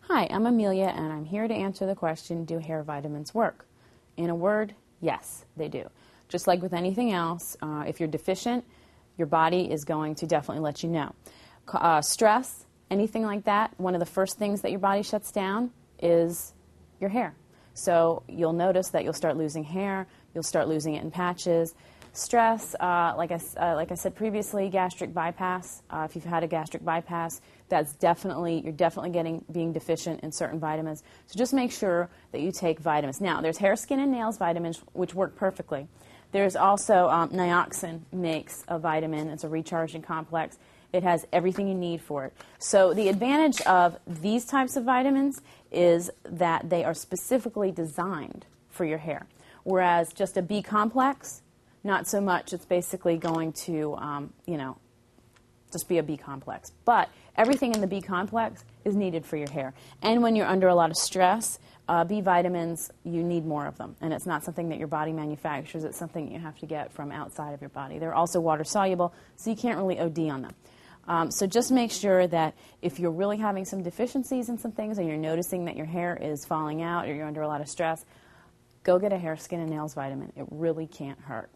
Hi, I'm Amelia, and I'm here to answer the question, do hair vitamins work? In a word, yes, they do. Just like with anything else, if you're deficient, your body is going to definitely let you know. Stress, anything like that, one of the first things that your body shuts down is your hair. So you'll notice that you'll start losing hair, you'll start losing it in patches. Stress, like I said previously, gastric bypass. If you've had a gastric bypass, you're definitely being deficient in certain vitamins. So just make sure that you take vitamins. Now, there's hair, skin, and nails vitamins which work perfectly. There's also Nioxin makes a vitamin. It's a recharging complex. It has everything you need for it. So the advantage of these types of vitamins is that they are specifically designed for your hair, whereas just a B complex, not so much. It's basically going to, just be a B complex. But everything in the B complex is needed for your hair. And when you're under a lot of stress, B vitamins, you need more of them. And it's not something that your body manufactures. It's something you have to get from outside of your body. They're also water soluble, so you can't really OD on them. So just make sure that if you're really having some deficiencies in some things and you're noticing that your hair is falling out or you're under a lot of stress, go get a hair, skin, and nails vitamin. It really can't hurt.